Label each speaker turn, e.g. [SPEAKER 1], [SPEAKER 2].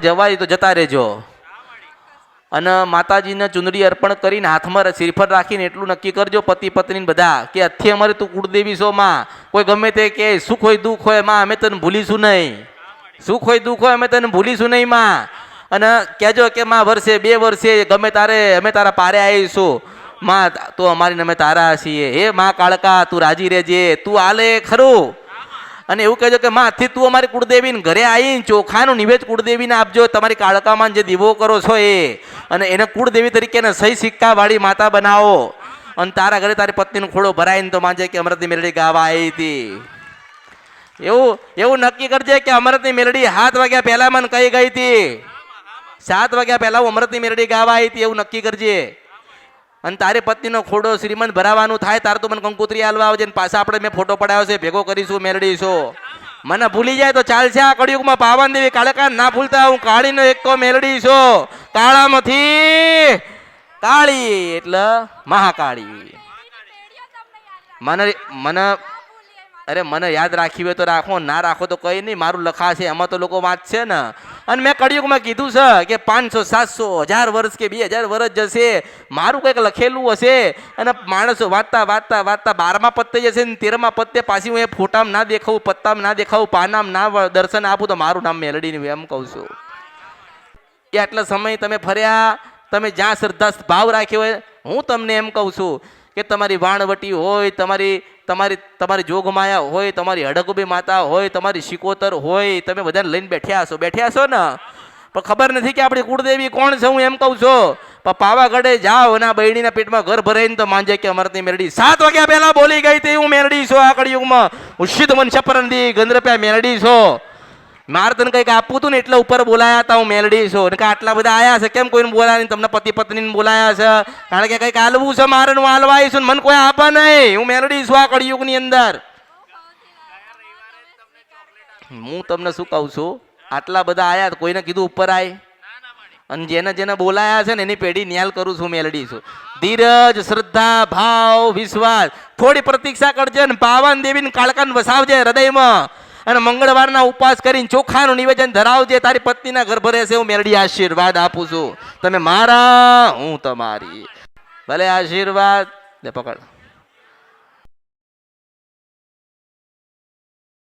[SPEAKER 1] જવાય તો જતા રહેજો. અને માતાજીને ચુંદડી અર્પણ કરીને હાથમાં શ્રીફળ રાખીને એટલું નક્કી કરજો પતિ પત્ની બધા કે અત્યારે અમારે તું કુળદેવી છો માં. કોઈ ગમે તે કે સુખ હોય દુઃખ હોય માં અમે તને ભૂલીશું નહીં. સુખ હોય દુઃખ હોય અમે તને ભૂલીશું નહીં માં. અને કહેજો કે માં વર્ષે 2 વર્ષે ગમે તારે અમે તારા પારે આવીશું માં. તો અમારી અમે તારા છીએ. હે માં કાળકા તું રાજી રહેજે, તું આલે ખરું. અને એવું કહેજો કે માં થી તું અમારી કુળદેવીને ઘરે આવીને ચોખાનું નિવેદ કુળદેવીને આપજો. તમારી કાળકામાં જે દીવો કરો છો એ, અને એને કુળદેવી તરીકે સહી સિક્કા વાળી માતા બનાવો. અને તારા ઘરે તારી પત્નીનો ખોડો ભરાઈને તો માનજે કે અમૃતની મેલડી ગાવા આવી હતી. એવું નક્કી કરજે કે અમૃતની મેલડી 7 વાગ્યા પહેલા મને કહી ગઈ હતી. 7 વાગ્યા પહેલા હું અમૃતની મેલડી ગાવા આવી હતી એવું નક્કી કરજે. અને તારી પત્નીનો ખોડો શ્રીમંત ભરાવાનું થાય તાર તો મને કંકોત્રી હાલવા આવજે. પાછા આપણે મેં ફોટો પડાવ્યો છે ભેગો કરીશું મેલડીશું. મને ભૂલી જાય તો ચાલશે. આ કળિયુગમાં પાવન દેવી કાળકા ના ભૂલતા. હું કાળીનો એક તો મેલડી છું. કાળામાંથી કાળી એટલે મહાકાળી. મને યાદ રાખી હોય તો રાખો, ના રાખો તો કઈ નહીં. મારું લખાશે એમાં તો લોકો વાંચશે ને. અને મેં કળિયુગમાં કીધું છે કે 500 700 1000 વર્ષ કે 2000 વર્ષ જશે. મારું કંઈક લખેલું હશે અને માણસો વાંચતા વાંચતા વાંચતા 12મા પત્તે જશે ને 13મા પત્તે પાછી હું એ ફોટામાં ના દેખાવું, પત્તામાં ના દેખાવું, પાનામાં ના દર્શન આપું તો મારું નામ મેલડીનું એમ કહું છું. કે આટલા સમય તમે ફર્યા, તમે જ્યાં શ્રદ્ધા ભાવ રાખ્યો હોય, હું તમને એમ કહું છું કે તમારી વાણવટી હોય, તમારી જોગમાયા હોય, તમારી હડકુબી માતા હોય, તમારી શિકોતર હોય, તમે બધાને લઈને બેઠ્યા છો ને. પણ ખબર નથી કે આપણી કુળદેવી કોણ છે. હું એમ કહું છું પણ પાવાગઢે જાઓ અને બહેણીના પેટમાં ઘર ભરાઈને તો માંજે કે અમરતી મેરડી 7 વાગ્યા પહેલા બોલી ગઈ હતી હું મેરડી છું. આ કળિયુગમાં ઉષિત મનસપરંદી ગંદ્રપ્યા મેરડી છો. મારે તને કંઈક આપવું હતું ને એટલે ઉપર બોલાયા હતા હું મેલડી છું. કે આટલા બધા આયા છે કેમ કોઈને બોલાય નહીં? તમને પતિ પત્નીને બોલાયા છે કારણ કે કંઈક હાલવું છે મારે. હું હાલવા આવીશું મને કોઈ આપે નહીં. હું મેલડી છું આ કળિયુગની અંદર. હું તમને શું કહું છું, આટલા બધા આયા કોઈને કીધું ઉપર આય? અને જેને બોલાયા છે ને એની પેઢી ન્યાલ કરું છું મેલડી છું. ધીરજ, શ્રદ્ધા, ભાવ, વિશ્વાસ, થોડી પ્રતીક્ષા કરજે ને પાવન દેવીને કાળકાને વસાવજે હૃદયમાં. અને મંગળવારના ઉપવાસ કરીને ચોખાનું નિવેદન ધરાવજે. તારી પત્નીના ઘર ભરે છે. હું મેલડી આશીર્વાદ આપું છું. તમે મારા, હું તમારી. ભલે આશીર્વાદ લે પકડ.